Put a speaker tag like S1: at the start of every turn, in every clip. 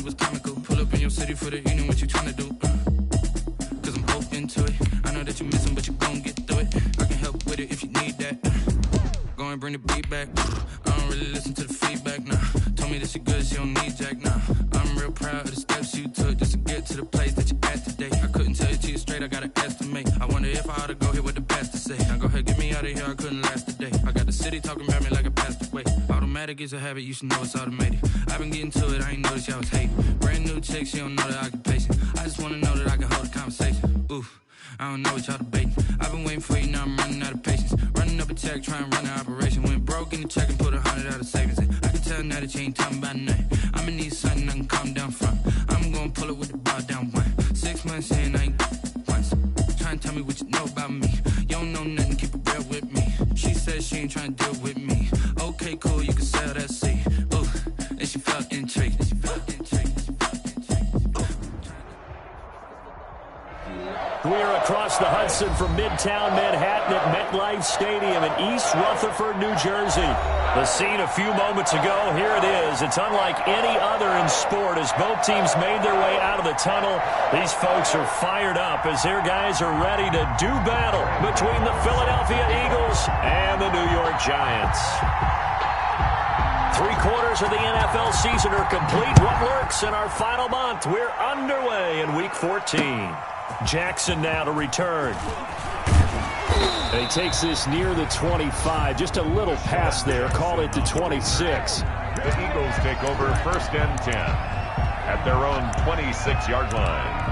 S1: was comical. Pull up in your city for the evening, what you tryna do? Cause I'm open to it. I know that you missing, but you gon' get through it. I can help with it if you need that. Go and bring the beat back. I don't really listen to the feedback, nah. Told me that she good, she don't need Jack, nah. I'm real proud of the steps you took just to get to the place that you're at today. I couldn't tell you to you straight, I gotta estimate. I wonder if I ought to go here with the best to say. Now go ahead, get me out of here, I couldn't last today. I got the city talking about me like I passed away. Automatic is a habit, you should know it's automated. I've been getting to it, I ain't noticed y'all was hating. Brand new chick, she don't know the occupation. I just wanna know that I can hold a conversation. Oof, I don't know what y'all debating. I've been waiting for you, now I'm running out of patience. Running up a check, trying to run an operation. Went broke in the check and put 100 out of savings in. I can tell now that you ain't talking about nothing. I'ma need something I can calm down from. I'm gonna pull it with the bar down one. 6 months in, I ain't once. Trying to tell me what you know about me. You don't know nothing, keep it real with me. She says she ain't trying to deal with me. Okay, cool, you can sell that seed. Ooh, and she felt intrigued.
S2: We're across the Hudson from Midtown Manhattan at MetLife Stadium in East Rutherford, New Jersey. The scene a few moments ago, here it is. It's unlike any other in sport as both teams made their way out of the tunnel. These folks are fired up as their guys are ready to do battle between the Philadelphia Eagles and the New York Giants. 3/4 of the NFL season are complete. What lurks in our final month? We're underway in Week 14. Jackson now to return. And he takes this near the 25. Just a little pass there. Call it the 26.
S3: The Eagles take over 1st and 10 at their own 26-yard line.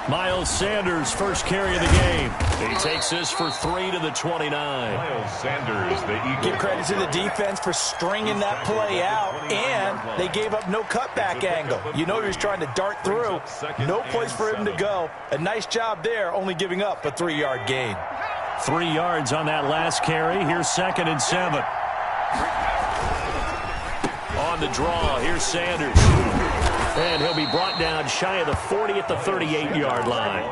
S2: Miles Sanders, first carry of the game. He takes this for 3 to the 29.
S3: Miles Sanders, the Eagles.
S4: Give credit to the defense for stringing that play out, and they gave up no cutback angle. You know he was trying to dart through. No place for him to go. A nice job there, only giving up a 3-yard gain.
S2: 3 yards on that last carry. Here's 2nd and 7. On the draw, here's Sanders. And he'll be brought down shy of the 40 at the 38-yard line.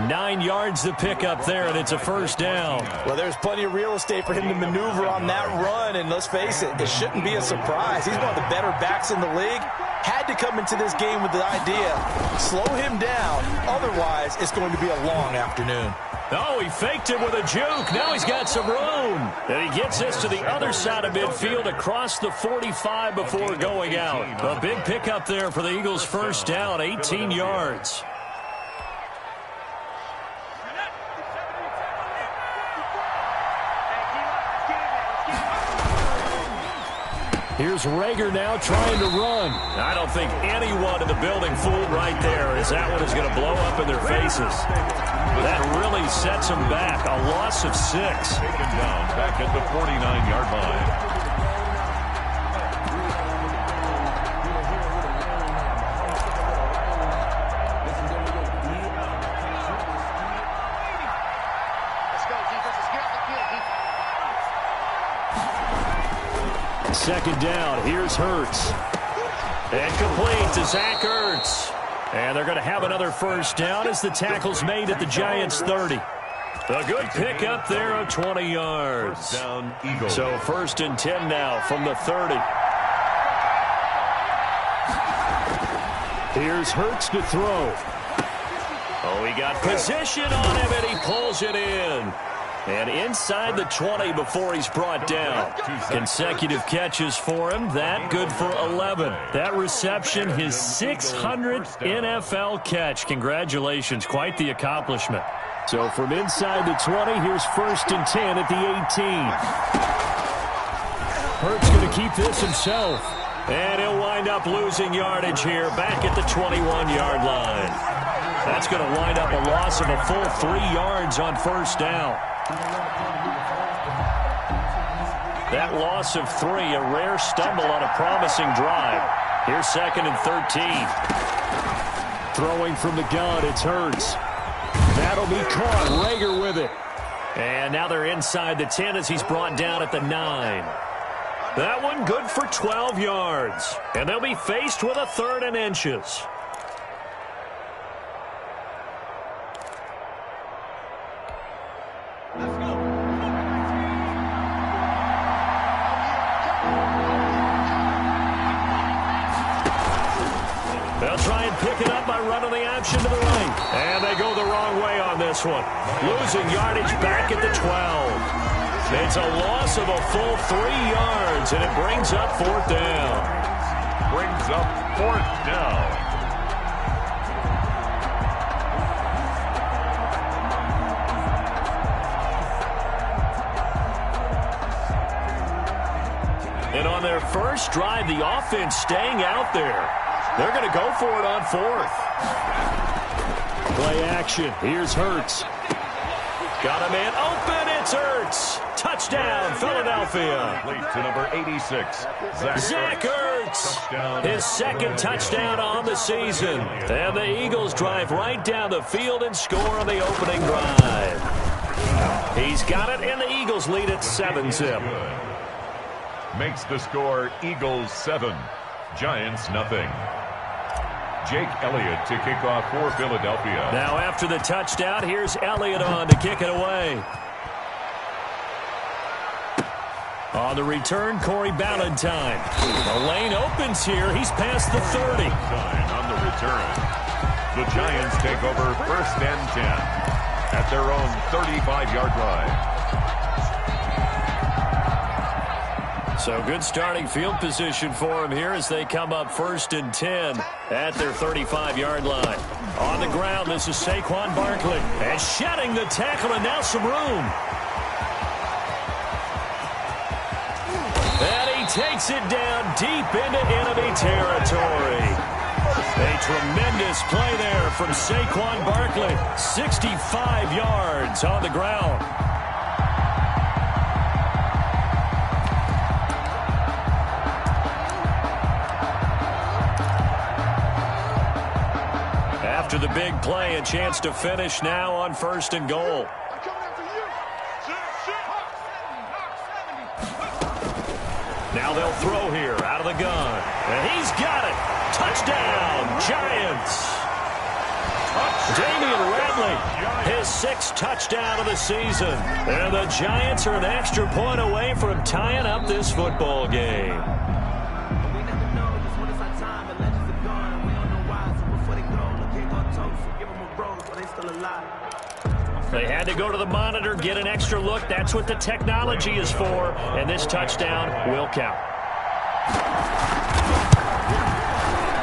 S2: 9 yards to pick up there, and it's a 1st down.
S4: Well, there's plenty of real estate for him to maneuver on that run, and let's face it, it shouldn't be a surprise. He's one of the better backs in the league. Had to come into this game with the idea, slow him down, otherwise it's going to be a long afternoon.
S2: Oh, he faked it with a juke. Now he's got some room. And he gets this to the other side of midfield across the 45 before going out. A big pickup there for the Eagles' 1st down, 18 yards. Here's Rager now trying to run. I don't think anyone in the building fooled right there, as that one is going to blow up in their faces. That really sets them back. A loss of 6.
S3: Taken down back at the 49-yard line.
S2: Second down, here's Hurts. And complete to Zach Ertz. And they're going to have another 1st down as the tackle's made at the Giants' 30. A good pickup there of 20 yards. So 1st and 10 now from the 30. Here's Hurts to throw. Oh, he got position on him, and he pulls it in. And inside the 20 before he's brought down. Consecutive catches for him. That good for 11. That reception, his 600th NFL catch. Congratulations. Quite the accomplishment. So from inside the 20, here's 1st and 10 at the 18. Hurts going to keep this himself. And he'll wind up losing yardage here back at the 21-yard line. That's going to wind up a loss of a full 3 yards on 1st down. That loss of 3, a rare stumble on a promising drive. Here's 2nd and 13. Throwing from the gun, it's Hurts. That'll be caught. Rager with it. And now they're inside the 10 as he's brought down at the 9. That one good for 12 yards. And they'll be faced with a 3rd and inches. They'll try and pick it up by running the option to the right. And they go the wrong way on this one. Losing yardage back at the 12. It's a loss of a full 3 yards, and it brings up 4th down.
S3: Brings up 4th down.
S2: And on their first drive, the offense staying out there. They're going to go for it on 4th. Play action. Here's Hurts. Got a man open. It's Hurts. Touchdown, Philadelphia.
S3: Late to number 86,
S2: Zach Ertz. His second touchdown on the season. And the Eagles drive right down the field and score on the opening drive. He's got it, and the Eagles lead at 7-zip.
S3: Makes the score Eagles 7, Giants nothing. Jake Elliott to kick off for Philadelphia.
S2: Now after the touchdown, here's Elliott on to kick it away. On the return, Corey Ballantyne. The lane opens here. He's past the 30.
S3: On the return. The Giants take over 1st and 10 at their own 35-yard line.
S2: So good starting field position for him here as they come up 1st and 10 at their 35-yard line. On the ground, this is Saquon Barkley. And shedding the tackle, and now some room. And he takes it down deep into enemy territory. A tremendous play there from Saquon Barkley. 65 yards on the ground. After the big play, a chance to finish now on 1st and goal. Now they'll throw here out of the gun. And he's got it. Touchdown, Giants. Damian Radley, his 6th touchdown of the season. And the Giants are an extra point away from tying up this football game. They had to go to the monitor, get an extra look. That's what the technology is for. And this touchdown will count.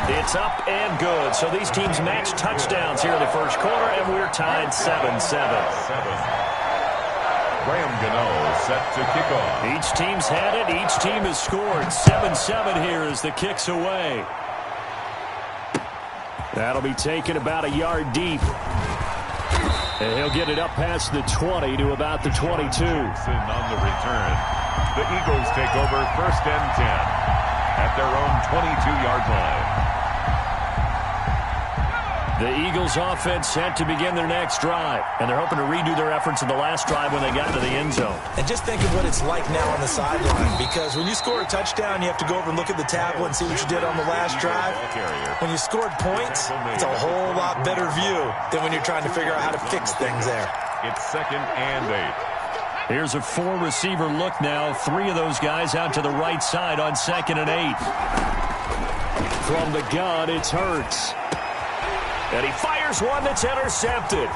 S2: It's up and good. So these teams match touchdowns here in the first quarter, and we're tied 7-7.
S3: Graham Gano set to kick off.
S2: Each team's had it. Each team has scored. 7-7 here as the kick's away. That'll be taken about a yard deep. And he'll get it up past the 20 to about the 22.
S3: On the return, the Eagles take over 1st and 10 at their own 22-yard line.
S2: The Eagles offense set to begin their next drive, and they're hoping to redo their efforts in the last drive when they got to the end zone.
S4: And just think of what it's like now on the sideline, because when you score a touchdown, you have to go over and look at the tablet and see what you did on the last drive. When you scored points, it's a whole lot better view than when you're trying to figure out how to fix things there.
S3: It's 2nd and 8.
S2: Here's a 4-receiver look now. 3 of those guys out to the right side on 2nd and 8. From the gun, it's Hurts. And he fires one that's intercepted.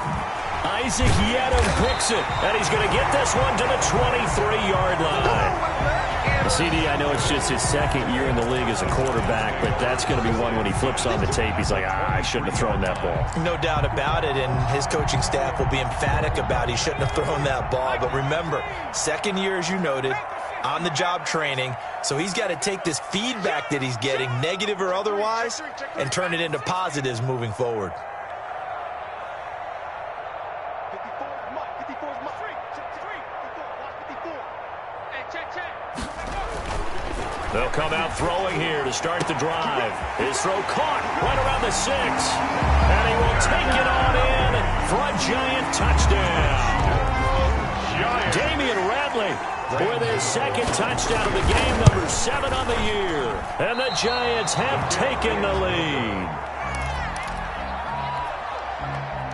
S2: Isaac Yedem picks it, and he's going to get this one to the 23-yard line. CD, I know it's just his 2nd year in the league as a quarterback, but that's going to be one when he flips on the tape, he's like, I shouldn't have thrown that ball.
S4: No doubt about it, and his coaching staff will be emphatic about he shouldn't have thrown that ball. But remember, 2nd year, as you noted, on-the-job training, so he's got to take this feedback that he's getting, negative or otherwise, and turn it into positives moving forward.
S2: They'll come out throwing here to start the drive. His throw caught right around the 6. And he will take it on in for a Giant touchdown. Damian Radley with his 2nd touchdown of the game, number 7 on the year. And the Giants have taken the lead.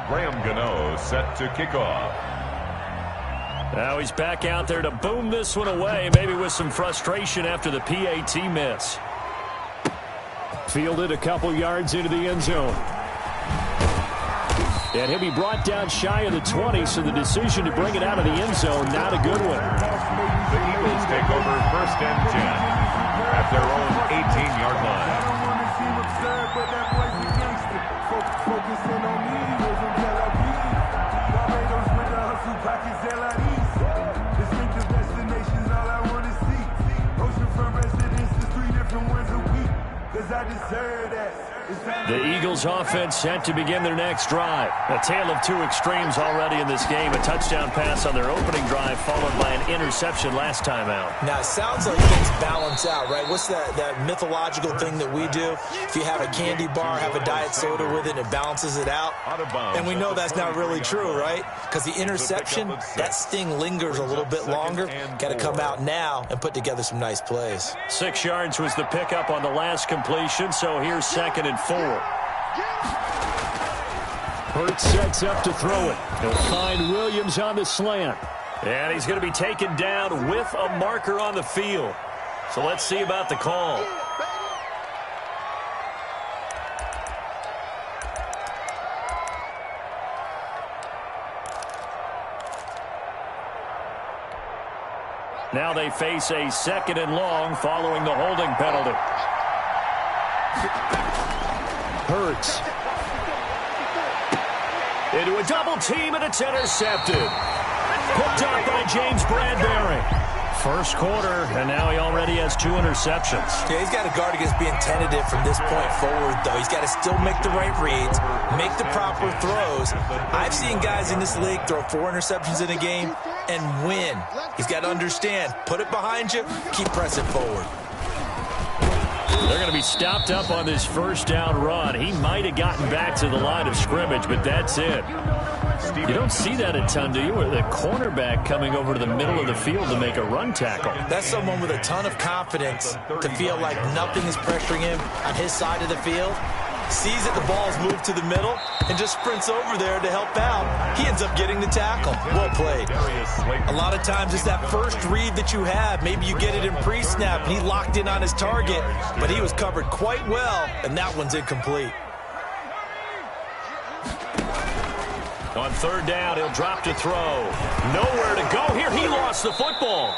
S3: Graham Gano set to kick off.
S2: Now he's back out there to boom this one away, maybe with some frustration after the PAT miss. Fielded a couple yards into the end zone. And he'll be brought down shy of the 20, so the decision to bring it out of the end zone, not a good one.
S3: The Eagles take over 1st and 10 at their own 18-yard line.
S2: The Eagles offense set to begin their next drive. A tale of two extremes already in this game. A touchdown pass on their opening drive followed by an interception last time out.
S4: Now, it sounds like things balance out, right? What's that mythological thing that we do? If you have a candy bar, have a diet soda with it, it balances it out.
S3: And
S4: we know that's not really true, right? Because the interception, that sting lingers a little bit longer. Got to come out now and put together some nice plays.
S2: 6 yards was the pickup on the last completion, so here's 2nd and 4. Hurts sets up to throw it. He'll find Williams on the slant. And he's going to be taken down with a marker on the field. So let's see about the call. Now they face a 2nd and long following the holding penalty. Hurts. Into a double team, and it's intercepted. Picked up by James Bradbury. First quarter, and now he already has 2 interceptions.
S4: Yeah, he's got to guard against being tentative from this point forward, though. He's got to still make the right reads, make the proper throws. I've seen guys in this league throw 4 interceptions in a game and win. He's got to understand, put it behind you, keep pressing forward.
S2: They're going to be stopped up on this first down run. He might have gotten back to the line of scrimmage, but that's it. You don't see that a ton, do you? With a cornerback coming over to the middle of the field to make a run tackle.
S4: That's someone with a ton of confidence to feel like nothing is pressuring him on his side of the field. Sees that the ball's moved to the middle and just sprints over there to help out. He ends up getting the tackle. Well played. A lot of times it's that first read that you have. Maybe you get it in pre-snap and he locked in on his target, but he was covered quite well, and that one's incomplete.
S2: On 3rd down, he'll drop to throw. Nowhere to go here. He lost the football.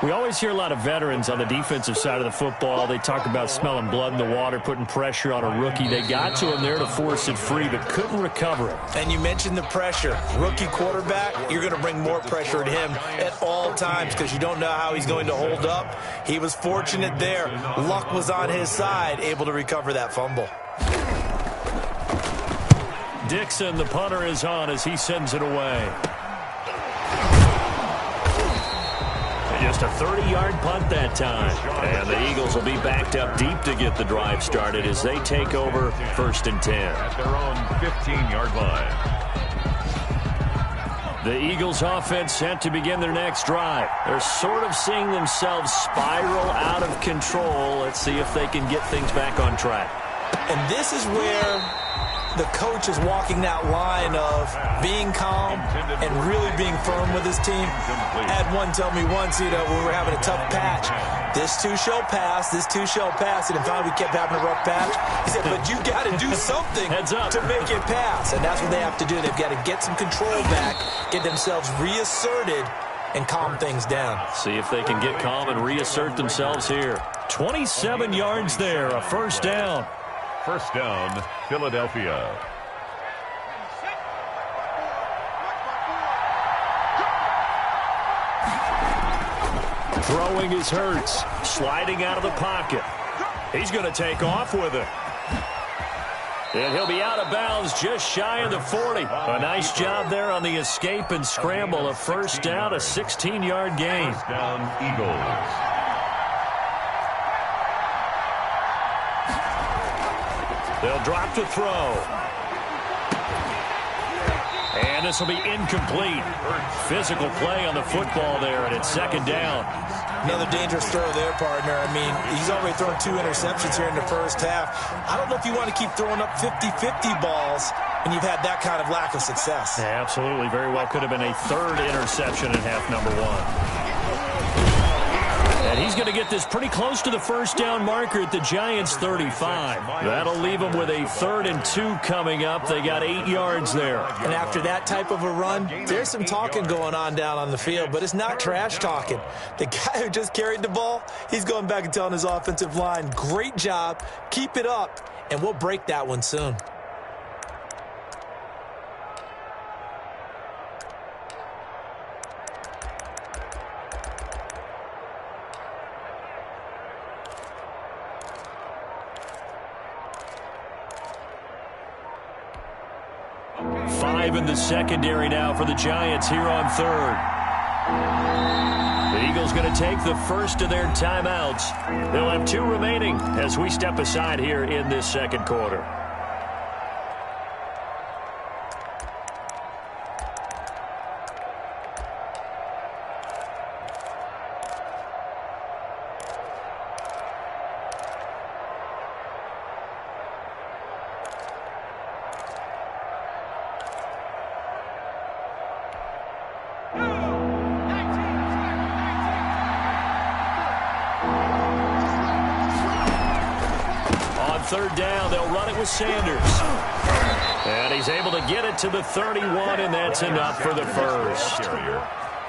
S2: We always hear a lot of veterans on the defensive side of the football. They talk about smelling blood in the water, putting pressure on a rookie. They got to him there to force it free, but couldn't recover it.
S4: And you mentioned the pressure. Rookie quarterback, you're going to bring more pressure at him at all times because you don't know how he's going to hold up. He was fortunate there. Luck was on his side, able to recover that fumble.
S2: Dixon, the punter, is on as he sends it away. Just a 30-yard punt that time. And the Eagles will be backed up deep to get the drive started as they take over 1st and 10.
S3: At their own 15-yard line.
S2: The Eagles offense set to begin their next drive. They're sort of seeing themselves spiral out of control. Let's see if they can get things back on track.
S4: And this is where the coach is walking that line of being calm and really being firm with his team. I had one tell me once, when we were having a tough patch, this too shall pass, this too shall pass. And finally we kept having a rough patch. He said, but you got to do something to make it pass. And that's what they have to do. They've got to get some control back, get themselves reasserted, and calm things down.
S2: See if they can get calm and reassert themselves here. 27 yards there, a 1st down.
S3: 1st down, Philadelphia.
S2: Throwing is Hurts. Sliding out of the pocket. He's going to take off with it. And he'll be out of bounds just shy of the 40. A nice job there on the escape and scramble. A 1st down, a 16-yard gain.
S3: 1st down, Eagles.
S2: They'll drop to throw. And this will be incomplete. Physical play on the football there, and it's 2nd down.
S4: Another dangerous throw there, partner. I mean, he's already thrown 2 interceptions here in the first half. I don't know if you want to keep throwing up 50-50 balls when you've had that kind of lack of success.
S2: Yeah, absolutely. Very well could have been a 3rd interception in half number 1. And he's going to get this pretty close to the first down marker at the Giants' 35. That'll leave them with a 3rd and 2 coming up. They got 8 yards there.
S4: And after that type of a run, there's some talking going on down on the field, but it's not trash talking. The guy who just carried the ball, he's going back and telling his offensive line, great job, keep it up, and we'll break that one soon.
S2: In the secondary now for the Giants here on 3rd. The Eagles going to take the first of their timeouts. They'll have 2 remaining as we step aside here in this second quarter. Third down, they'll run it with Sanders. And he's able to get it to the 31, and that's enough for the first.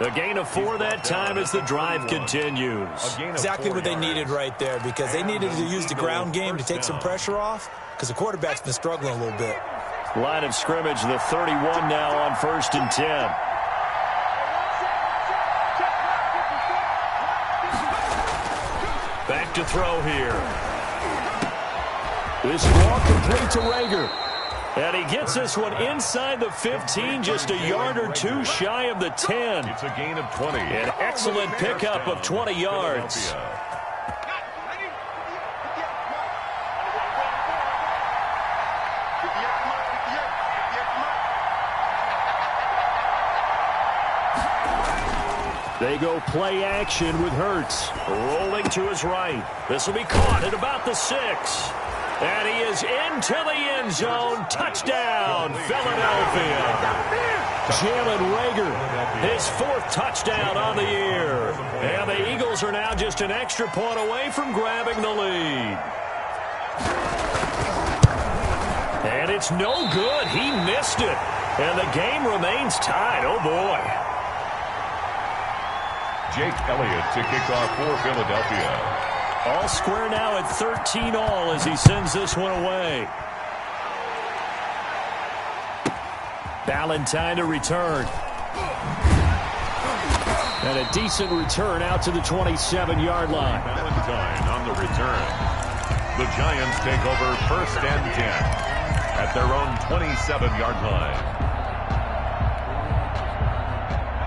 S2: A gain of 4 that time as the drive continues.
S4: Exactly what they needed right there, because they needed to use the ground game to take some pressure off, because the quarterback's been struggling a little bit.
S2: Line of scrimmage, the 31 now on 1st and 10. Back to throw here. This ball complete to Rager. And he gets this one inside the 15, just a yard or 2 shy of the 10.
S3: It's a gain of 20.
S2: An excellent pickup of 20 yards. They go play action with Hurts. Rolling to his right. This will be caught at about the 6. And he is into the end zone. Touchdown, Philadelphia. Jalen Rager, his 4th touchdown on the year. And the Eagles are now just an extra point away from grabbing the lead. And it's no good. He missed it. And the game remains tied. Oh, boy.
S3: Jake Elliott to kick off for Philadelphia.
S2: All square now at 13 all as he sends this one away. Ballantyne to return. And a decent return out to the 27-yard line.
S3: Ballantyne on the return. The Giants take over 1st and 10 at their own 27-yard line.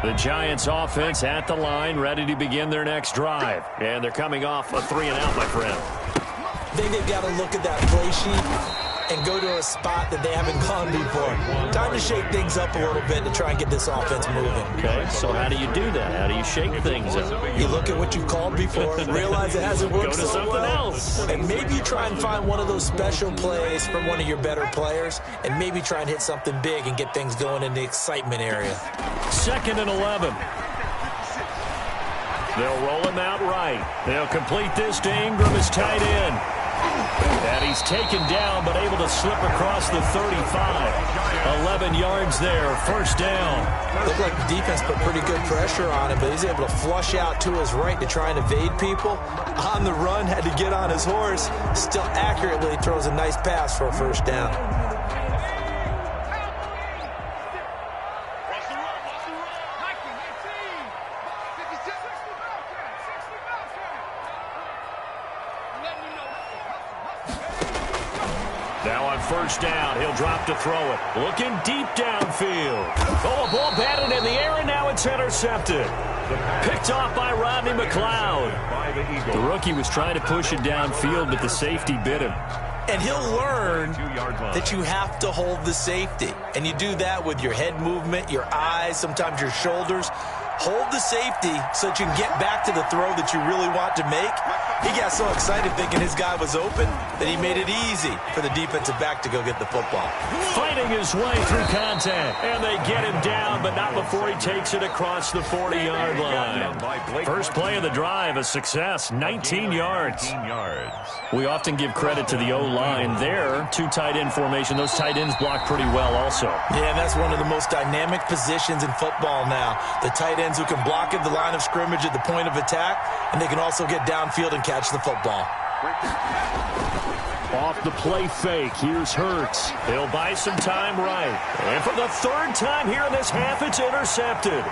S2: The Giants offense at the line, ready to begin their next drive. And they're coming off a 3-and-out, my friend.
S4: I think they've got to look at that play sheet and go to a spot that they haven't gone before. Time to shake things up a little bit to try and get this offense moving.
S2: Okay, so how do you do that? How do you shake things up?
S4: You look at what you've called before, realize it hasn't worked
S2: so
S4: so well, and maybe you try and find one of those special plays from one of your better players, and maybe try and hit something big and get things going in the excitement area.
S2: 2nd and 11. They'll roll him out right. They'll complete this to Ingram as tight end. And he's taken down, but able to slip across the 35. 11 yards there, 1st down.
S4: Looked like the defense put pretty good pressure on him, but he's able to flush out to his right to try and evade people. On the run, had to get on his horse. Still accurately throws a nice pass for a 1st down.
S2: Now on 1st down, he'll drop to throw it. Looking deep downfield. Oh, a ball batted in the air, and now it's intercepted. Picked off by Rodney McLeod. The rookie was trying to push it downfield, but the safety bit him.
S4: And he'll learn that you have to hold the safety. And you do that with your head movement, your eyes, sometimes your shoulders. hold the safety so that you can get back to the throw that you really want to make. He got so excited thinking his guy was open that he made it easy for the defensive back to go get the football.
S2: Fighting his way through contact, and they get him down, but not before he takes it across the 40-yard line. First play of the drive, a success, 19 yards. We often give credit to the O-line there. Two tight end formation. Those tight ends block pretty well also.
S4: Yeah, that's one of the most dynamic positions in football now. The tight ends who can block at the line of scrimmage at the point of attack, and they can also get downfield and catch the football.
S2: Off the play fake, here's Hurts. He'll buy some time right. And for the third time here in this half, it's intercepted.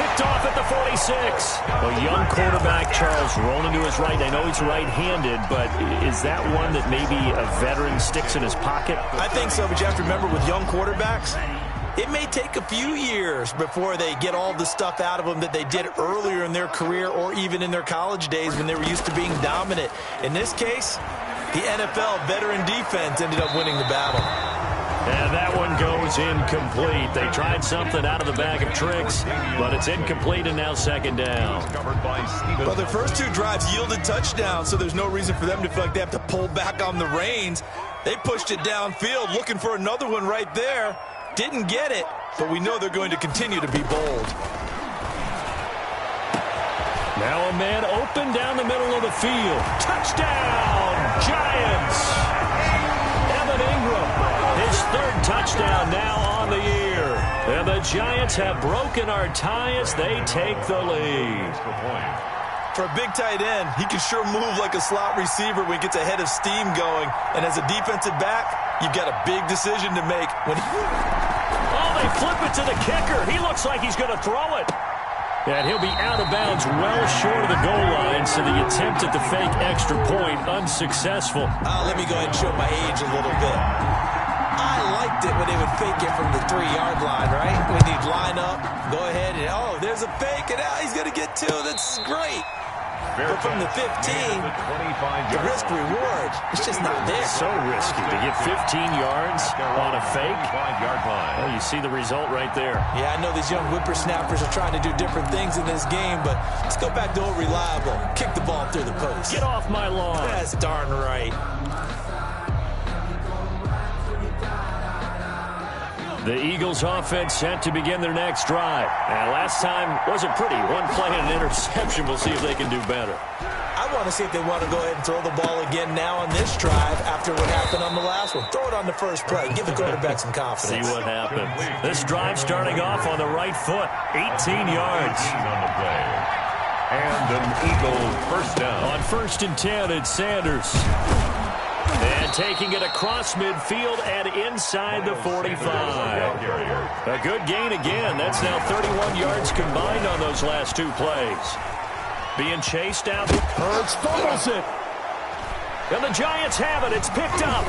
S2: Picked off at the 46. A young quarterback, Charles, rolling to his right. I know he's right-handed, but is that one that maybe a veteran sticks in his pocket?
S4: I think so, but you have to remember with young quarterbacks, it may take a few years before they get all the stuff out of them that they did earlier in their career or even in their college days when they were used to being dominant. In this case, the NFL veteran defense ended up winning the battle.
S2: And that one goes incomplete. They tried something out of the bag of tricks, but it's incomplete and now second down.
S4: Well, their first two drives yielded touchdowns, so there's no reason for them to feel like they have to pull back on the reins. They pushed it downfield, looking for another one right there. Didn't get it, but we know they're going to continue to be bold.
S2: Now a man open down the middle of the field. Touchdown, Giants! Evan Ingram, his third touchdown now on the year. And the Giants have broken our tie as they take the lead.
S4: For a big tight end, he can sure move like a slot receiver when he gets a head of steam going. And as a defensive back, you've got a big decision to make.
S2: Oh, they flip it to the kicker. He looks like he's going to throw it. And he'll be out of bounds well short of the goal line, so the attempt at the fake extra point unsuccessful.
S4: Let me go ahead and show my age a little bit. I liked it when they would fake it from the 3-yard line, right? When they'd line up, go ahead, and there's a fake, and he's going to get two. That's great. But from the 15, the risk-reward, it's just not there.
S2: So risky to get 15 yards on a fake. Well, you see the result right there.
S4: Yeah, I know these young whippersnappers are trying to do different things in this game, but let's go back to old reliable. Kick the ball through the post.
S2: Get off my lawn.
S4: That's darn right.
S2: The Eagles offense set to begin their next drive. And last time wasn't pretty. One play and an interception. We'll see if they can do better.
S4: I want to see if they want to go ahead and throw the ball again now on this drive after what happened on the last one. Throw it on the first play. Give the quarterback some confidence.
S2: See what happens. This drive starting off on the right foot. 18 yards.
S3: And an Eagle first down.
S2: On 1st and 10, it's Sanders. And taking it across midfield and inside the 45. A good gain again. That's now 31 yards combined on those last two plays. Being chased out. Hurts fumbles it. And the Giants have it. It's picked up.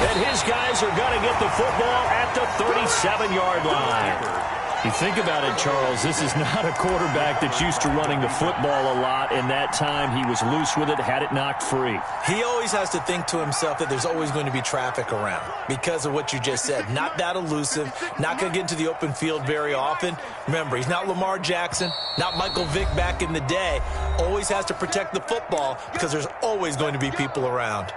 S2: And his guys are going to get the football at the 37-yard line. You think about it, Charles, this is not a quarterback that's used to running the football a lot. In that time, he was loose with it, had it knocked free.
S4: He always has to think to himself that there's always going to be traffic around because of what you just said. Not that elusive, not going to get into the open field very often. Remember, he's not Lamar Jackson, not Michael Vick back in the day. Always has to protect the football because there's always going to be people around.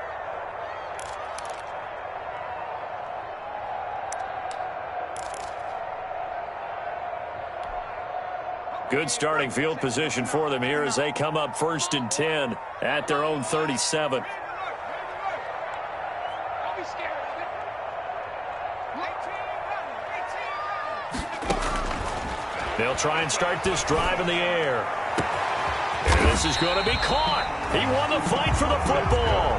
S2: Good starting field position for them here as they come up 1st and 10 at their own 37. They'll try and start this drive in the air. And this is going to be caught. He won the fight for the football.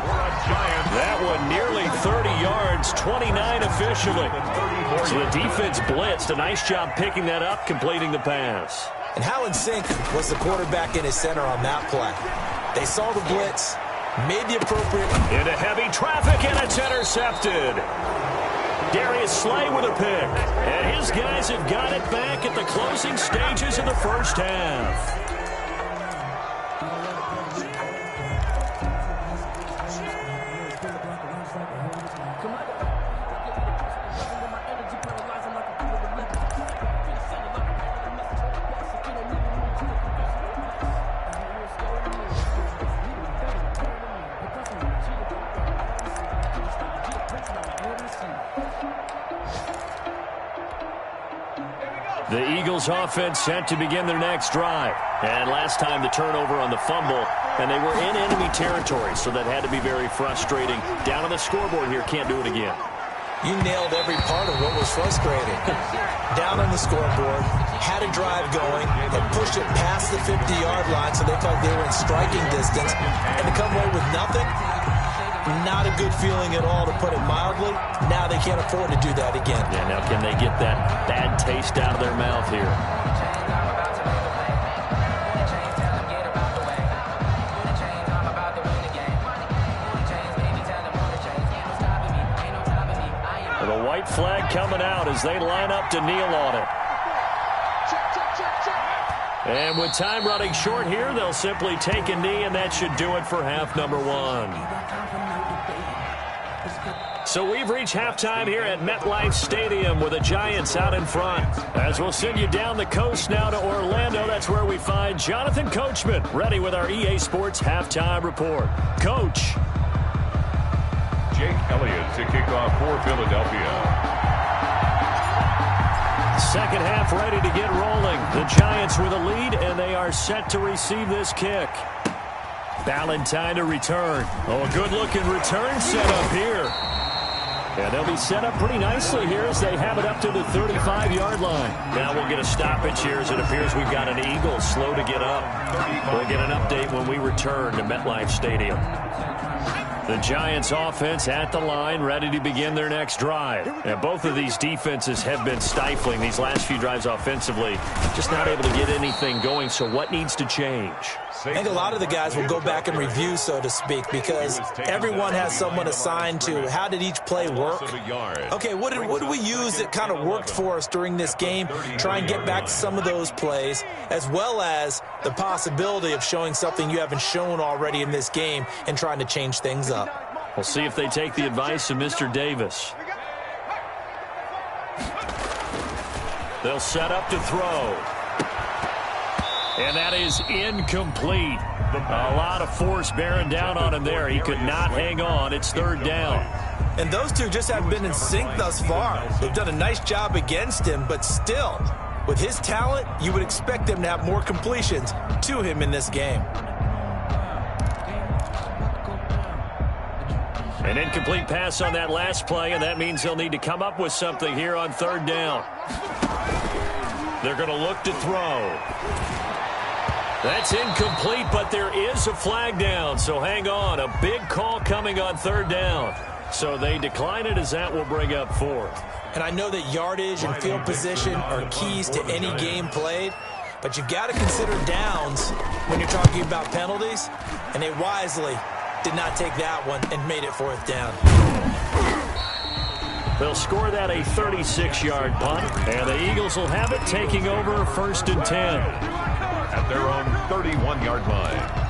S2: That one nearly 30 yards, 29 officially. So the defense blitzed. A nice job picking that up, completing the pass.
S4: And how in sync was the quarterback in his center on that play? They saw the blitz, made the appropriate.
S2: Into heavy traffic, and it's intercepted. Darius Slay with a pick. And his guys have got it back at the closing stages of the first half. The Eagles offense set to begin their next drive. And last time the turnover on the fumble, and they were in enemy territory, so that had to be very frustrating. Down on the scoreboard here, can't do it again.
S4: You nailed every part of what was frustrating. Down on the scoreboard, had a drive going, and pushed it past the 50-yard line so they felt like they were in striking distance, and to come away with nothing, not a good feeling at all, to put it mildly. Now they can't afford to do that again.
S2: Yeah, now can they get that bad taste out of their mouth here? The white flag coming out as they line up to kneel on it. And with time running short here, they'll simply take a knee, and that should do it for half number one. So we've reached halftime here at MetLife Stadium with the Giants out in front. As we'll send you down the coast now to Orlando, that's where we find Jonathan Coachman ready with our EA Sports halftime report. Coach.
S3: Jake Elliott to kick off for Philadelphia.
S2: Second half ready to get rolling. The Giants with a lead, and they are set to receive this kick. Ballantyne to return. Oh, a good-looking return set up here. Yeah, they'll be set up pretty nicely here as they have it up to the 35-yard line. Now we'll get a stoppage here as it appears we've got an Eagle slow to get up. We'll get an update when we return to MetLife Stadium. The Giants offense at the line, ready to begin their next drive. And both of these defenses have been stifling these last few drives offensively. Just not able to get anything going, so what needs to change?
S4: I think a lot of the guys will go back and review, so to speak, because everyone has someone assigned to how did each play work. Okay, what did we use that kind of worked for us during this game? Try and get back to some of those plays, as well as the possibility of showing something you haven't shown already in this game and trying to change things up.
S2: We'll see if they take the advice of Mr. Davis. They'll set up to throw. And that is incomplete. A lot of force bearing down on him there. He could not hang on. It's third down.
S4: And those two just haven't been in sync thus far. They've done a nice job against him, but still, with his talent, you would expect them to have more completions to him in this game.
S2: An incomplete pass on that last play, and that means they'll need to come up with something here on third down. They're going to look to throw. That's incomplete, but there is a flag down, so hang on. A big call coming on third down. So they decline it as that will bring up fourth.
S4: And I know that yardage and field position are keys to any game played, but you've got to consider downs when you're talking about penalties, and they wisely did not take that one and made it fourth down.
S2: They'll score that a 36-yard punt, and the Eagles will have it taking over first and 10.
S3: At their own 31-yard line.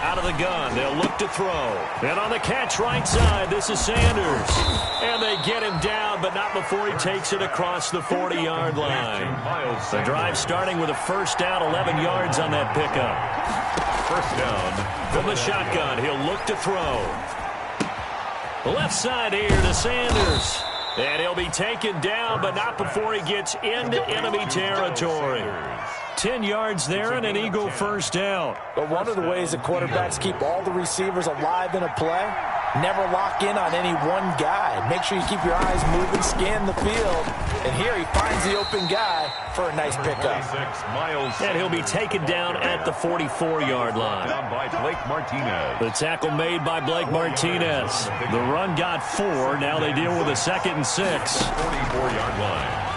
S2: Out of the gun, they'll look to throw. And on the catch right side, this is Sanders. And they get him down, but not before he takes it across the 40-yard line. The drive starting with a first down, 11 yards on that pickup.
S3: First down.
S2: From the shotgun, he'll look to throw. Left side here to Sanders. And he'll be taken down, but not before he gets into enemy territory. 10 yards there and an Eagle first down.
S4: But one of the ways that quarterbacks keep all the receivers alive in a play, never lock in on any one guy. Make sure you keep your eyes moving, scan the field. And here he finds the open guy for a nice pickup.
S2: And he'll be taken down at the 44-yard line.
S3: Down by Blake Martinez.
S2: The tackle made by Blake Martinez. The run got 4. Now they deal with a 2nd and 6.
S3: 44-yard line.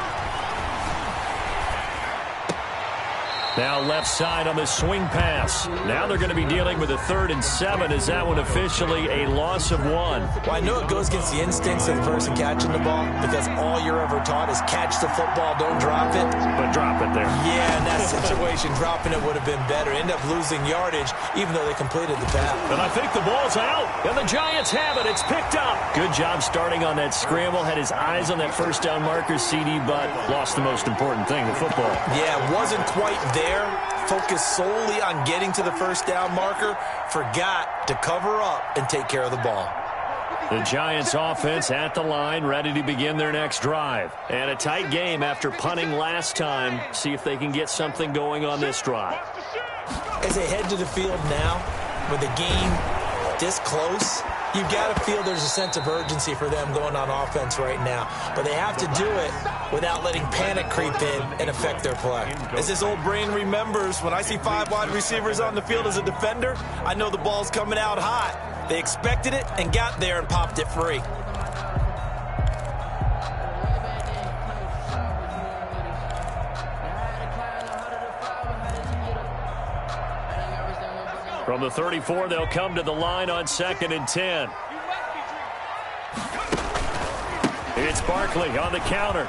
S2: Now left side on the swing pass. Now they're going to be dealing with a 3rd and 7. Is that one officially a loss of 1?
S4: Well, I know it goes against the instincts of the person catching the ball because all you're ever taught is catch the football, don't drop it.
S2: But drop it there.
S4: Yeah, in that situation, dropping it would have been better. End up losing yardage even though they completed the pass.
S2: And I think the ball's out. And the Giants have it. It's picked up. Good job starting on that scramble. Had his eyes on that first down marker, CD, but lost the most important thing, the football.
S4: Yeah, wasn't quite there. focused solely on getting to the first down marker, forgot to cover up and take care of the ball.
S2: The Giants offense at the line, ready to begin their next drive. And a tight game after punting last time. See if they can get something going on this drive.
S4: As they head to the field now, with the game this close, you've got to feel there's a sense of urgency for them going on offense right now. But they have to do it without letting panic creep in and affect their play. As this old brain remembers, when I see 5 wide receivers on the field as a defender, I know the ball's coming out hot. They expected it and got there and popped it free.
S2: From the 34, they'll come to the line on 2nd and 10. It's Barkley on the counter.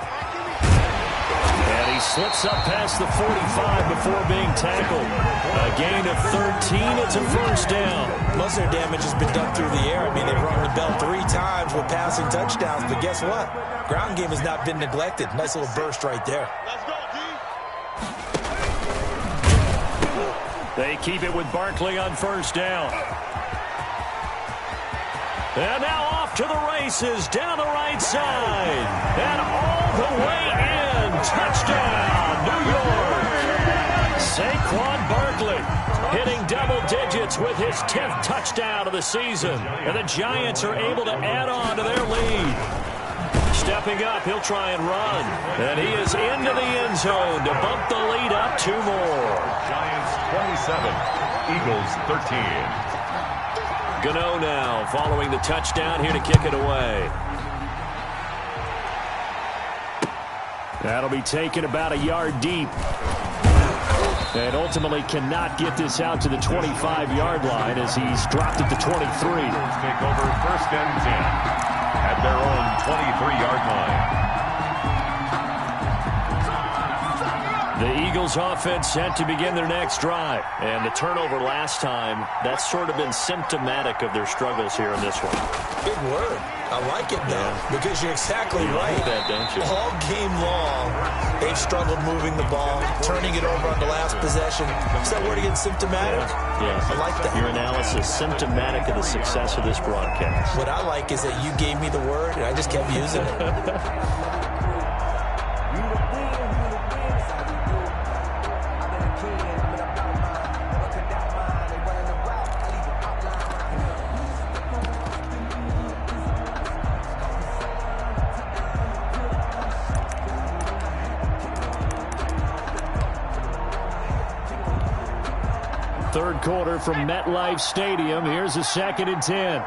S2: And he slips up past the 45 before being tackled. A gain of 13. It's a first down.
S4: Most of their damage has been done through the air. I mean, they've rung the bell 3 times with passing touchdowns. But guess what? Ground game has not been neglected. Nice little burst right there.
S2: They keep it with Barkley on first down. And now off to the races down the right side. And all the way in. Touchdown, New York. Saquon Barkley hitting double digits with his 10th touchdown of the season. And the Giants are able to add on to their lead. Stepping up, he'll try and run. And he is into the end zone to bump the lead up 2 more.
S3: Giants 27, Eagles 13.
S2: Gano now following the touchdown here to kick it away. That'll be taken about a yard deep. And ultimately cannot get this out to the 25-yard line as he's dropped it to 23.
S3: Eagles take over 1st and 10 at their own 23-yard line.
S2: The Eagles offense set to begin their next drive. And the turnover last time, that's sort of been symptomatic of their struggles here in this one.
S4: Big word. I like it, though, because you're exactly right.
S2: Like that, don't you?
S4: All game long, they've struggled moving the ball, turning it over on the last possession. Is that word again, symptomatic?
S2: Yeah.
S4: I like that.
S2: Your analysis, symptomatic of the success of this broadcast.
S4: What I like is that you gave me the word, and I just kept using it.
S2: Third quarter from MetLife Stadium. Here's a 2nd and 10.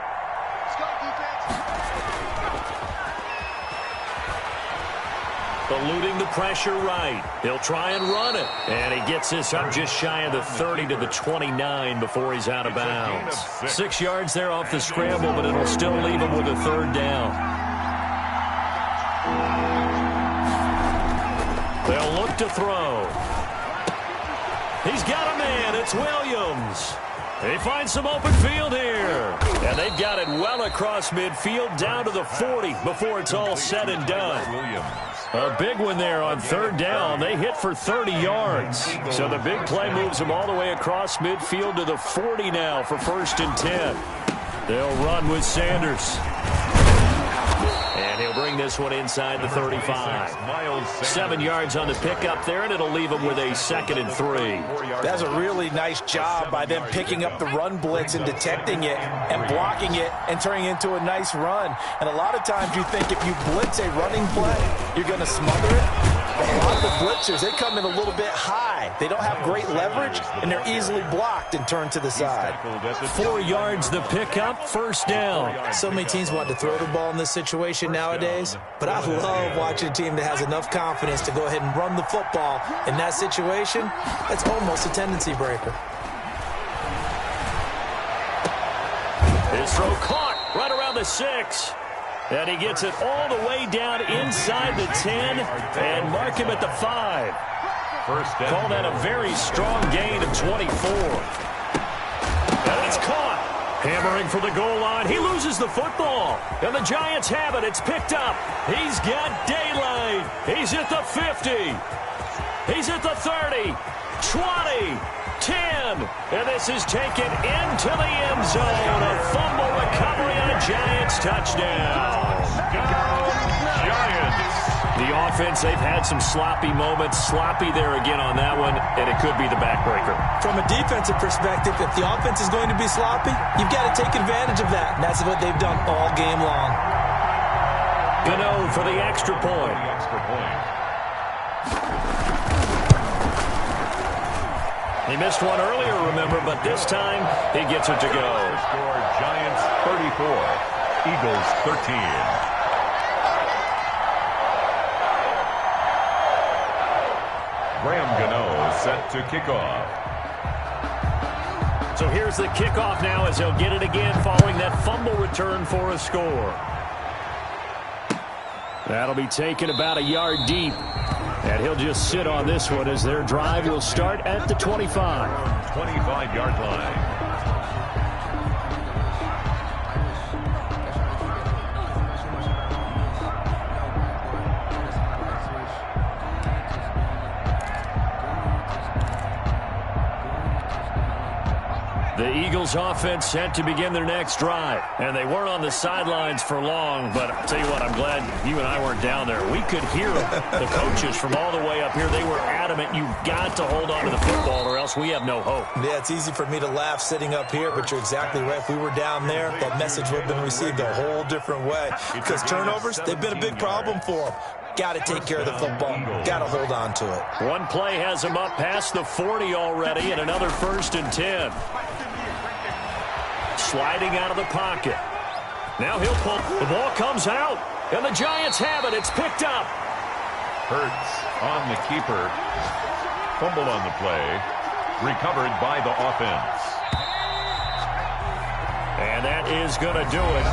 S2: Eluding the pressure right. He'll try and run it. And he gets this up just shy of the 30 to the 29 before he's out of bounds. 6 yards there off the scramble, but it'll still leave him with a 3rd down. They'll look to throw. He's got a man. It's Williams. They find some open field here. And they've got it well across midfield down to the 40 before it's all said and done. A big one there on 3rd down. They hit for 30 yards. So the big play moves them all the way across midfield to the 40 now for 1st and 10. They'll run with Sanders. And he'll bring this one inside the 35. 7 yards on the pickup there, and it'll leave him with a 2nd and 3.
S4: That's a really nice job by them picking up the run blitz and detecting it and blocking it and turning it into a nice run. And a lot of times you think if you blitz a running play, you're going to smother it. But a lot of the blitzers, they come in a little bit high. They don't have great leverage, and they're easily blocked and turned to the side.
S2: 4 yards the pickup, 1st down.
S4: So many teams want to throw the ball in this situation nowadays, but I love watching a team that has enough confidence to go ahead and run the football. In that situation, that's almost a tendency breaker.
S2: His throw caught right around the 6. And he gets it all the way down inside the 10 and mark him at the 5. Call that a very strong gain of 24. And it's caught. Hammering for the goal line. He loses the football. And the Giants have it. It's picked up. He's got daylight. He's at the 50. He's at the 30, 20, 10, and this is taken into the end zone. A fumble recovery on a Giants touchdown.
S3: Giants.
S2: The offense, they've had some sloppy moments. Sloppy there again on that one, and it could be the backbreaker.
S4: From a defensive perspective, if the offense is going to be sloppy, you've got to take advantage of that, and that's what they've done all game long.
S2: Gano for the extra point. He missed one earlier, remember, but this time he gets it to go.
S3: Score Giants 34, Eagles 13. Graham Gano set to kick off.
S2: So here's the kickoff now as he'll get it again following that fumble return for a score. That'll be taken about a yard deep. And he'll just sit on this one as their drive will start at the 25.
S3: 25-yard line.
S2: The Eagles offense set to begin their next drive. And they weren't on the sidelines for long, but I'll tell you what, I'm glad you and I weren't down there. We could hear the coaches from all the way up here. They were adamant, you've got to hold on to the football or else we have no hope.
S4: Yeah, it's easy for me to laugh sitting up here, but you're exactly right. If we were down there, that message would have been received a whole different way. Because turnovers, they've been a big problem for them. Got to take care of the football. Got to hold on to it.
S2: One play has him up past the 40 already and another 1st and 10. Sliding out of the pocket. Now he'll pull. The ball comes out, and the Giants have it. It's picked up.
S3: Hurts on the keeper. Fumble on the play. Recovered by the offense.
S2: And that is going to do it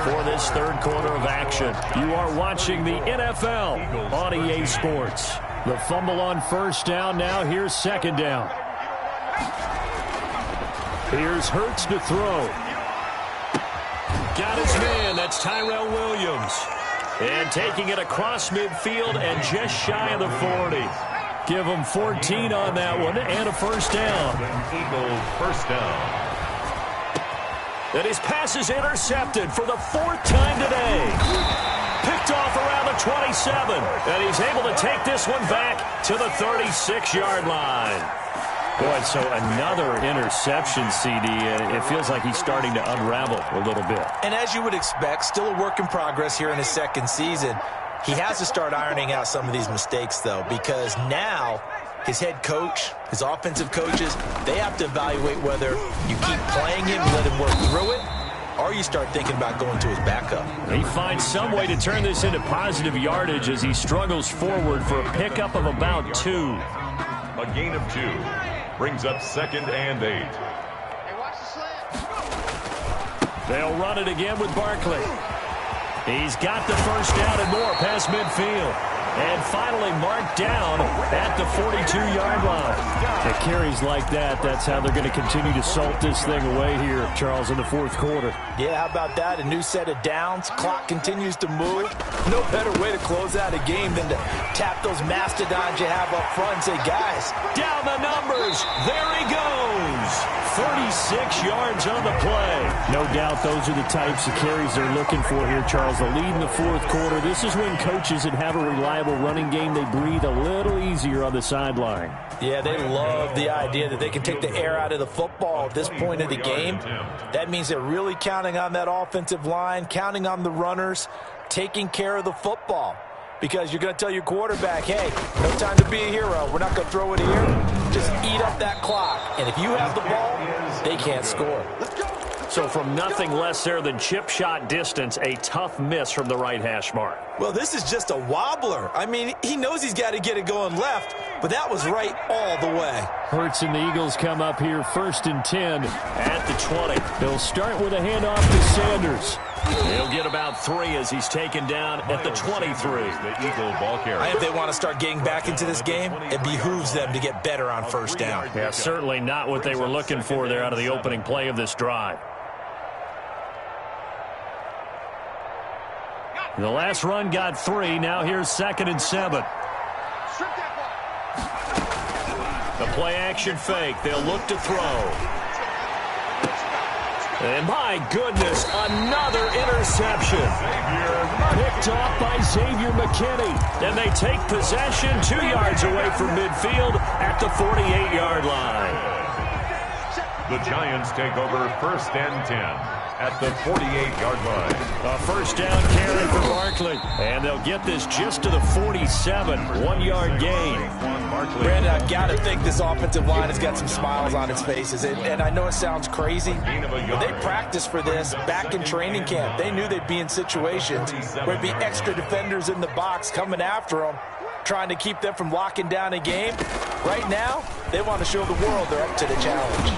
S2: for this third quarter of action. You are watching the NFL on EA Sports. The fumble on 1st down. Now here's 2nd down. Here's Hurts to throw. Got his man. That's Tyrell Williams. And taking it across midfield and just shy of the 40. Give him 14 on that one and a 1st down.
S3: Eagles 1st down.
S2: And his pass is intercepted for the 4th time today. Picked off around the 27. And he's able to take this one back to the 36-yard line. Boy, so another interception, CD, and it feels like he's starting to unravel a little bit. And
S4: as you would expect, still a work in progress here in his 2nd season. He has to start ironing out some of these mistakes, though, because now his head coach, his offensive coaches, they have to evaluate whether you keep playing him, let him work through it, or you start thinking about going to his backup.
S2: He finds some way to turn this into positive yardage as he struggles forward for a pickup of about 2.
S3: A gain of 2. Brings up 2nd and 8.
S2: They'll run it again with Barkley. He's got the 1st down and more past midfield. And finally marked down at the 42-yard line. The carries like that, that's how they're going to continue to salt this thing away here, Charles, in the 4th quarter.
S4: Yeah, how about that? A new set of downs. Clock continues to move. No better way to close out a game than to tap those mastodons you have up front and say, guys.
S2: Down the numbers. There he goes. 36 yards on the play. No doubt those are the types of carries they're looking for here, Charles. The lead in the 4th quarter. This is when coaches that have a reliable running game, they breathe a little easier on the sideline.
S4: Yeah, they love the idea that they can take the air out of the football at this point of the game. That means they're really counting on that offensive line, counting on the runners, taking care of the football. Because you're going to tell your quarterback, hey, no time to be a hero. We're not going to throw it here. Just eat up that clock. And if you have the ball, they can't score.
S2: So from nothing less there than chip shot distance, a tough miss from the right hash mark.
S4: Well, this is just a wobbler. I mean, he knows he's got to get it going left, but that was right all the way.
S2: Hurts and the Eagles come up here 1st and 10 at the 20. They'll start with a handoff to Sanders. He'll get about 3 as he's taken down at the 23.
S3: The Eagle ball carrier.
S4: If they want to start getting back into this game, it behooves them to get better on 1st down.
S2: Yeah, certainly not what they were looking for there out of the opening play of this drive. The last run got 3. Now here's 2nd and 7. The play-action fake. They'll look to throw. And my goodness, another interception. Picked off by Xavier McKinney. And they take possession 2 yards away from midfield at the 48-yard line.
S3: The Giants take over 1st and 10 at the 48-yard line.
S2: A first down carry for Barkley. And they'll get this just to the 47. 1-yard gain.
S4: Brandon, I've got to think this offensive line has got some smiles on its faces. And I know it sounds crazy, but they practiced for this back in training camp. They knew they'd be in situations where there'd be extra defenders in the box coming after them, trying to keep them from locking down a game. Right now, they want to show the world they're up to the challenge.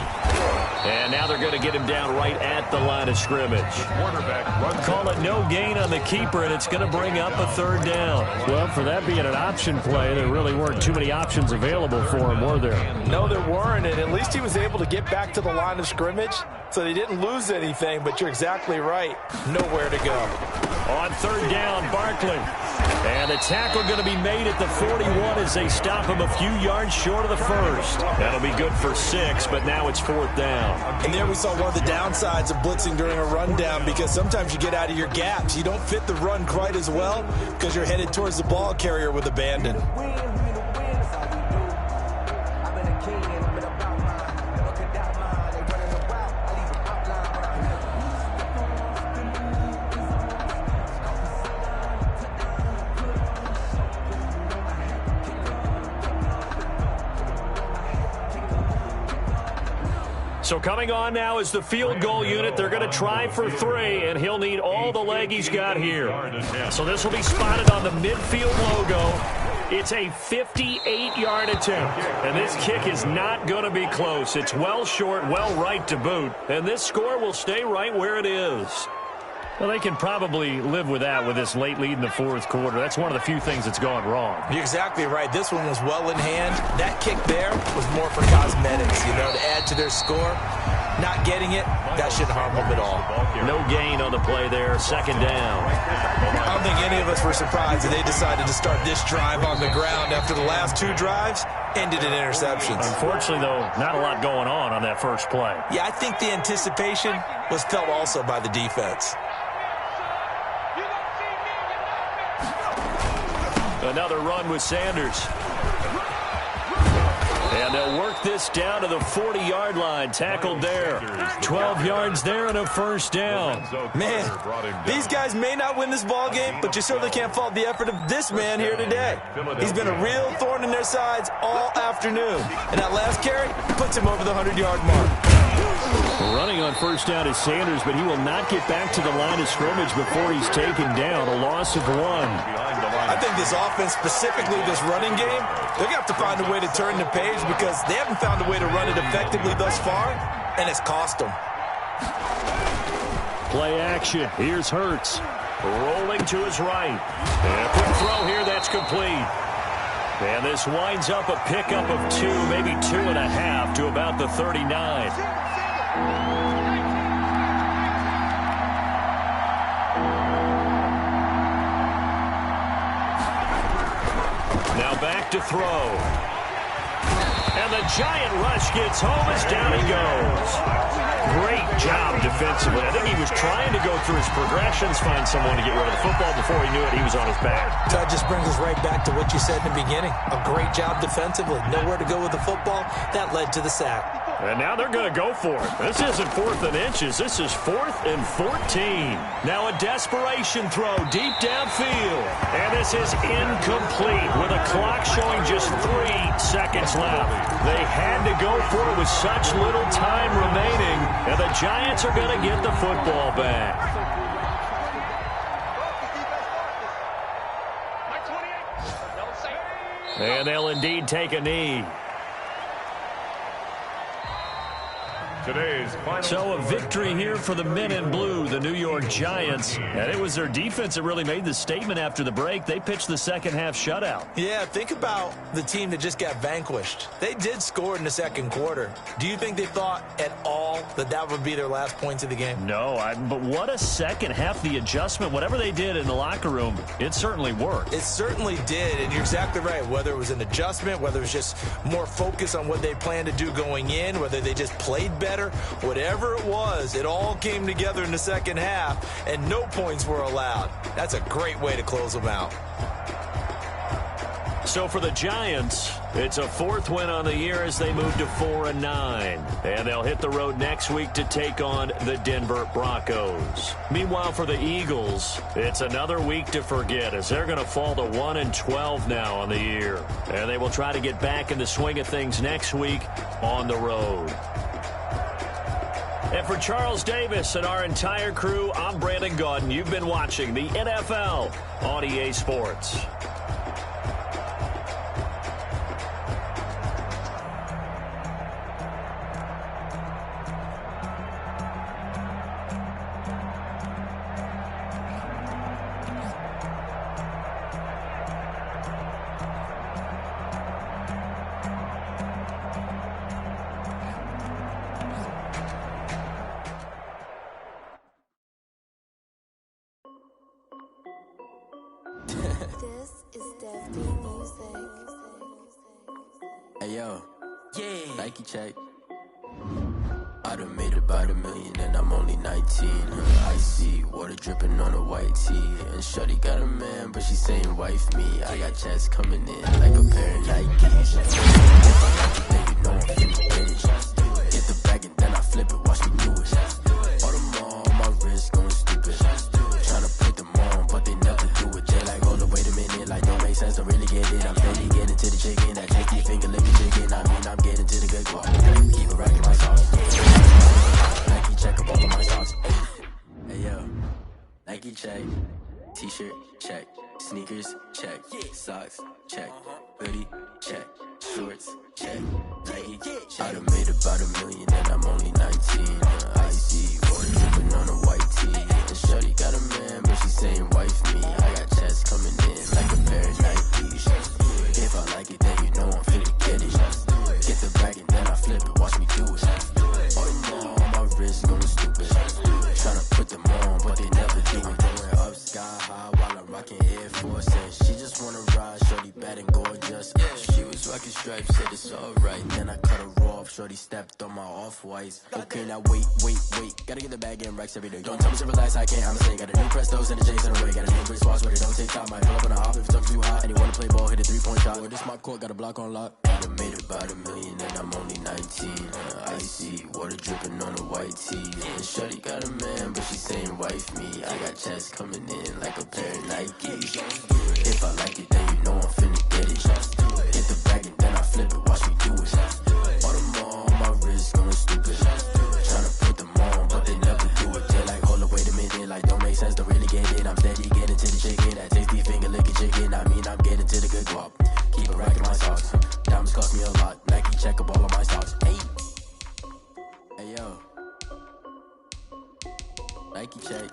S2: And now they're going to get him down right at the line of scrimmage. Call it no gain on the keeper, and it's going to bring up a 3rd down.
S5: Well, for that being an option play, there really weren't too many options available for him, were there?
S4: No, there weren't, and at least he was able to get back to the line of scrimmage, so they didn't lose anything, but you're exactly right. Nowhere to go.
S2: On 3rd down, Barkley. And the tackle going to be made at the 41 as they stop him a few yards short of the 1st. That'll be good for 6, but now it's 4th down.
S4: And there we saw one of the downsides of blitzing during a rundown, because sometimes you get out of your gaps. You don't fit the run quite as well because you're headed towards the ball carrier with abandon.
S2: So coming on now is the field goal unit. They're going to try for 3, and he'll need all the leg he's got here. So this will be spotted on the midfield logo. It's a 58-yard attempt, and this kick is not going to be close. It's well short, well right to boot, and this score will stay right where it is. Well, they can probably live with that with this late lead in the 4th quarter. That's one of the few things that's gone wrong.
S4: You're exactly right. This one was well in hand. That kick there was more for cosmetics, to add to their score. Not getting it, that shouldn't harm them at all.
S2: No gain on the play there. 2nd down.
S4: I don't think any of us were surprised that they decided to start this drive on the ground after the last 2 drives ended in interceptions.
S2: Unfortunately, though, not a lot going on that first play.
S4: Yeah, I think the anticipation was felt also by the defense.
S2: Another run with Sanders. And they'll work this down to the 40-yard line. Tackled there. 12 yards there and a first down.
S4: Man, these guys may not win this ball game, but you certainly can't fault the effort of this man here today. He's been a real thorn in their sides all afternoon. And that last carry puts him over the 100-yard mark.
S2: Running on first down is Sanders, but he will not get back to the line of scrimmage before he's taken down. A loss of 1.
S4: I think this offense, specifically this running game, they're going to have to find a way to turn the page because they haven't found a way to run it effectively thus far, and it's cost them.
S2: Play action. Here's Hurts. Rolling to his right. And a quick throw here. That's complete. And this winds up a pickup of 2, maybe 2.5 to about the 39. Now back to throw. And the giant rush gets home as down he goes. Great job defensively. I think he was trying to go through his progressions, find someone to get rid of the football. Before he knew it, he was on his back.
S4: That just brings us right back to what you said in the beginning. A great job defensively. Nowhere to go with the football. That led to the sack.
S2: And now they're going to go for it. This isn't 4th and inches. This is 4th and 14. Now a desperation throw deep downfield. And this is incomplete with a clock showing just 3 seconds left. They had to go for it with such little time remaining. And the Giants are going to get the football back. And they'll indeed take a knee.
S3: Today's final
S2: So a
S3: score.
S2: victory here for the men in blue, the New York Giants. And it was their defense that really made the statement after the break. They pitched the second half shutout.
S4: Yeah, think about the team that just got vanquished. They did score in the second quarter. Do you think they thought at all that that would be their last points of the game?
S2: No, but what a second half. The adjustment, whatever they did in the locker room, it certainly worked.
S4: It certainly did, and you're exactly right. Whether it was an adjustment, whether it was just more focus on what they planned to do going in, whether they just played better, whatever it was, it all came together in the second half, and no points were allowed. That's a great way to close them out.
S2: So for the Giants, it's a fourth win on the year as they move to 4-9. And they'll hit the road next week to take on the Denver Broncos. Meanwhile, for the Eagles, it's another week to forget as they're going to fall to 1-12 now on the year. And they will try to get back in the swing of things next week on the road. And for Charles Davis and our entire crew, I'm Brandon Gaudin. You've been watching the NFL on EA Sports.
S6: This is Def D Music.
S7: Hey yo, yeah, Nike check. I done made about $1 million and I'm only 19. Icy water dripping on a white tee. And shorty got a man, but she saying wife me. I got checks coming in like a pair of Nikes. If I like it, then you know I'm finna get it. Get the bag and then I flip it, watch me do it. All on my wrist going stupid. Tryna put them on, but they never do it. They like, hold up, wait a minute, like don't make sense, don't really get it. I'm steady getting to the chicken, that tasty finger licking chicken. I mean, I'm getting to the good guap. Keep it rocking my sauce. Nike check up all of my socks. Hey yo, Nike check. T-shirt check. Sneakers check. Socks check. Hoodie check. Shorts check. Nike I done made about $1 million and I'm only 19. Icy water dripping on a white tee. And shorty got a man, but she saying wife me. I got checks coming in like a pair of Nikes. If I like it, then you know I'm finna get it. Get the bag and then I flip it, watch me do it. All on my wrist going stupid. Tryna put them on, but they never do it. Going up sky high while I'm rocking Air Force. And she just wanna ride, shorty bad and gorgeous. She was rocking stripes, said it's alright. Then I cut her off, shorty stepped on my off-whites. Okay, now wait. Gotta get the bag and racks every day. Don't tell me to relax, I can't, I'ma say. Got a new Prestos and the J's in the way. Got a new British watch, but it don't take time. Might pull up on a hop if it's too hot. And you wanna play ball, hit a 3-point shot. Or this my court, got a block on lock. I done made about $1 million and I'm only 19. Icy water dripping on a white tee. And shorty got a man, but she saying wife me. I got checks coming in like a pair of Nikes. If I like it, then you know I'm finna get it. Hit the bag and then I flip it, watch me do it. All on my wrist going stupid. Tryna put them on, but they never do it. They like, hold up, wait a minute, like don't make sense, don't really get it. I'm steady getting to the chicken, that tasty finger licking chicken. I mean, I'm getting to the good guap. Keep it racking my socks. Diamonds cost me a lot. Nike check up all of my stocks. Hey yo, Nike check.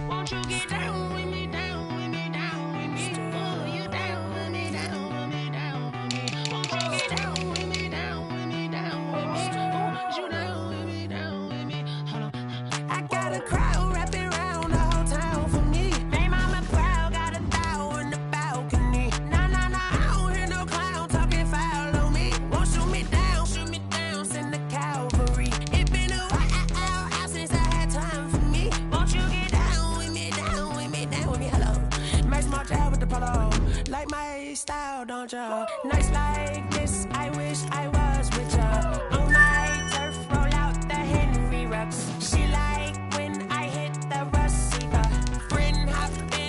S8: Won't you get down with me, down with me, down with me? Oh, you down with me, down with me, down with me. Won't you get down with me, down with me, down with me? Oh, you down with me, down with me? Hold on. I got a crowd wrapping around the whole town for me. Made mama proud, got a thou in the balcony. Nah, I don't hear no clown talking foul on me. Won't shoot me down, send the cavalry. It been a while since I had time for me. Won't you get down with me, down with me, down with me? Hello. Max my job with the polo. Like my style, don't ya? Nights like this, I wish I was with ya. On my turf, roll out the Henry Rux. She like when I hit the receiver. Friend hop in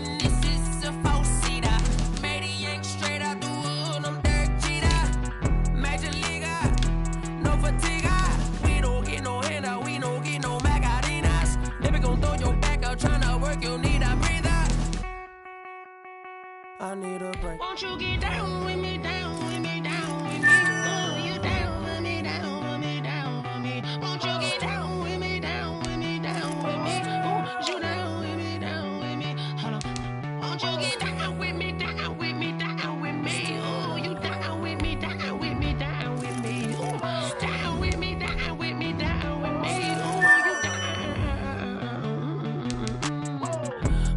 S8: Won't you get down with me, down with me, down with me? Oh, you down with me, down with me, down with me. Won't you get down with me, down with me, down with me? Oh, you down with me, down with me. Hold on. Won't you get down with me, down with me, down with me? Oh, you down with me, down with me, down with me. Oh, down with me, down with me, down with me. Oh, you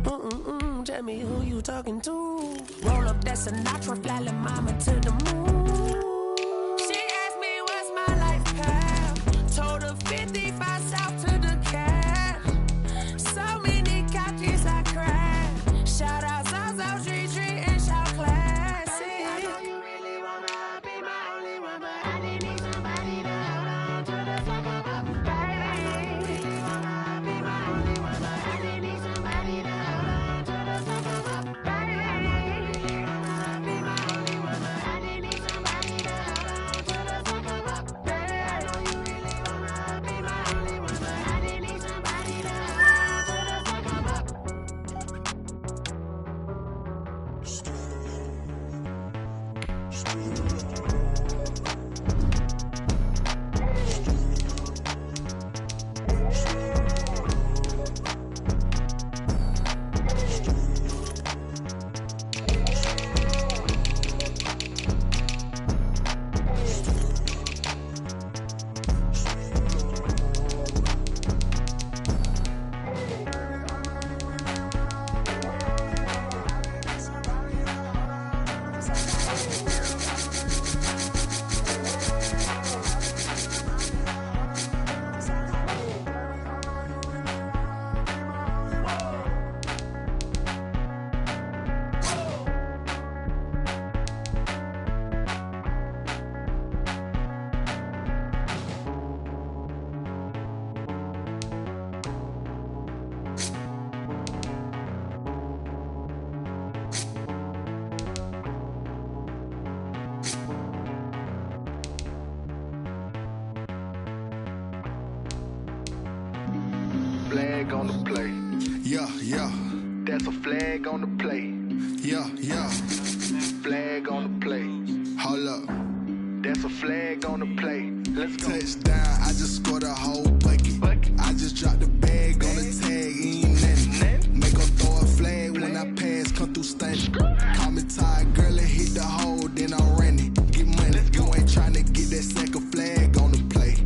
S8: down. Tell me who you talking to. Roll up that Sinatra, fly la mama to the moon. She asked me what's my life path. Told her 55 south to the cash. So many couches I crashed. Shout out Zazo, Tree, and shout classic. I know you really wanna be my only one, but I didn't need somebody to hold on to the fuck up, baby. I know you really wanna be my only one, but I didn't need somebody to hold on to the fuck up, baby. I know you really wanna be my only one, but I didn't need somebody to hold on to the fuck up, baby. I know you really wanna be my only one, but I didn't need somebody to hold on to the fuck up.
S9: Flag on the play.
S10: Yeah, yeah.
S9: That's a flag on the play.
S10: Yeah, yeah.
S9: Flag on the play.
S10: Hold up.
S9: That's a flag on the play. Let's go.
S10: Touchdown, I just scored a whole bucket. I just dropped the bag on the tag, ain't nothing. Make 'em throw a flag when I pass, come through stunning. Call me tired, girl, it hit the hole, then I'm running. Get money, you ain't tryna get that second flag on the play.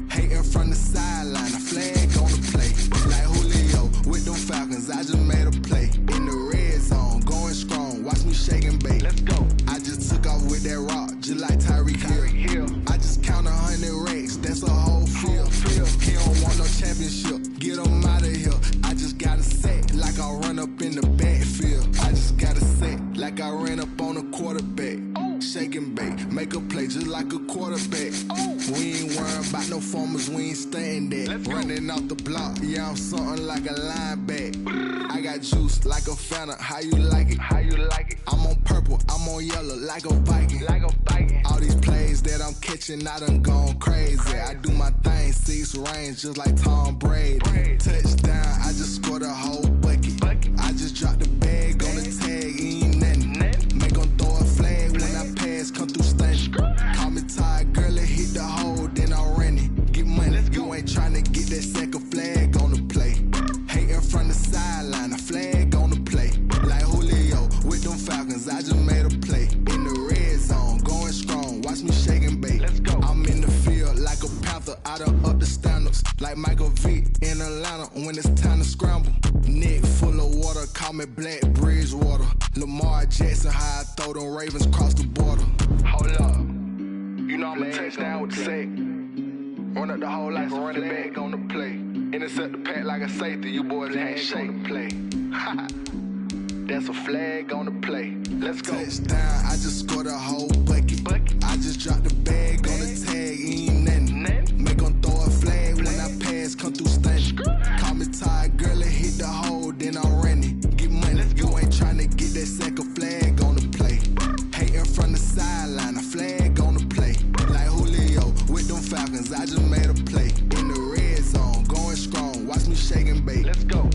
S10: Hating from the sideline, a flag on the play. Like Julio with them Falcons, I just made a play. In the red zone, going strong, watch me shake and bake.
S9: Let's go.
S10: I just took off with that rock, just like Tyreek Hill. I just count 100 racks, that's a whole field. He don't want no championship, get him out of here. I just got a set, like I run up in the backfield. I just got a set, like I ran up on a quarterback. Shake and bake, make a play just like a quarterback. We ain't worrying about no formers, we ain't staying there. Running off the block, yeah, I'm something like a lineback. I got juice like a Fanta, how you like it?
S9: How you like it?
S10: I'm on purple, I'm on yellow, like a Viking.
S9: Like a Viking.
S10: All these plays that I'm catching, I done gone crazy. I do my thing, 6 range, just like Tom Brady. Touchdown, I just scored a whole bucket. I just dropped the bag on the tag, ain't nothing. Make 'em throw a flag when I pass, come through stunning. Call me tired, girl, it hit the hole, then I'm running. Get money, you ain't tryna get that second flag on the play. Hating from the sideline, a flag on the play. Like Julio with them Falcons, I just made a play. In the red zone, going strong, watch me shake and bake.
S9: Let's go.
S10: I'm in the field like a Panther, I done up the standards. Like Michael Vick in Atlanta when it's time to scramble. Neck full of water, call me Black Bridgewater. Lamar Jackson, how I throw them Ravens cross the border.
S9: Hold up. You know I'm a touchdown with the sack. Run up the whole like a running back on the play. Intercept the pack like a safety. You boys ain't shake. On the play. That's a flag on the play. Let's go.
S10: Touchdown, I just scored a whole bucket. I just dropped the bag on the tag, ain't nothing. Make 'em throw a flag when I pass, come through stunning. Call me tired, girl, it hit the hole, then I'm running. Get money, you ain't tryna get that second flag on the play. Hating from the sideline, a flag on the play. Like Julio with them Falcons, I just made a play. In the red zone, going strong, watch me shake and bake.
S9: Let's go.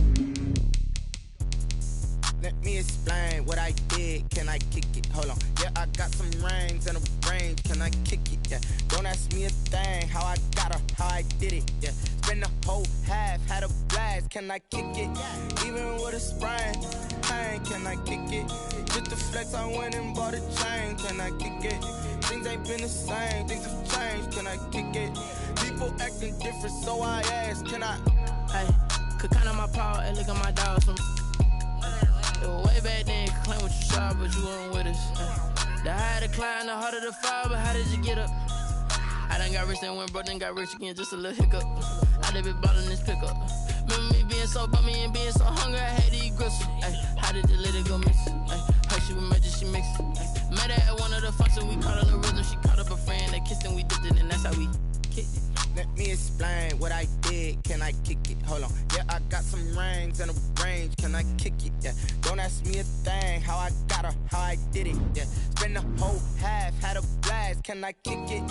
S11: Let me explain what I did. did, can I kick it? Hold on, yeah, I got some rings and a range, can I kick it? Yeah, don't ask me a thing, how I got her, how I did it. Yeah, spend the whole half, had a blast, can I kick it? Even with a sprain, pain, can I kick it? Just the flex, I went and bought a chain, can I kick it? Things ain't been the same, things have changed, can I kick it? People acting different, so I ask, can I?
S8: Hey, could count on my power and look at my dogs from. It was way back then, could claim what you saw, but you weren't with us. The higher the climb, the harder the fall, but how did you get up? I done got rich and went broke, then got rich again, just a little hiccup. I done been ballin' this pickup. Remember me being so bummy and being so hungry, I had to eat gristle. Ay, how did the lady go miss? Her she was magic, she mixed it. Met her at one of the functions, we caught on the rhythm. She caught up a friend, they kissed and we dipped it, and that's how we kicked it.
S11: Let me explain what I did, can I kick it? Hold on, yeah, I got some rings and a range, can I kick it? Yeah, don't ask me a thing, how I got her, how I did it. Yeah, spend the whole half, had a blast, can I kick it?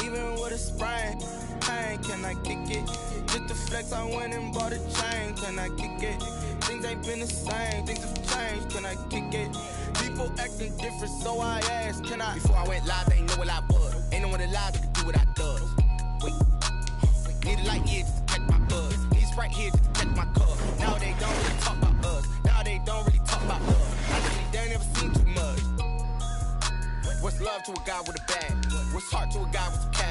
S11: Even with a sprain, pain, can I kick it? Just the flex, I went and bought a chain, can I kick it? Things ain't been the same, things have changed, can I kick it? People acting different, so I asked, can I? Before I went live, they ain't know what I was. Ain't no one alive that could do what I does. Wait. Need a light here just to catch my buzz. Need Sprite here just to catch my cup. Now they don't really talk about us. Now they don't really talk about us. Honestly, they ain't never seen too much. What's love to a guy with a bag? What's heart to a guy with some cash?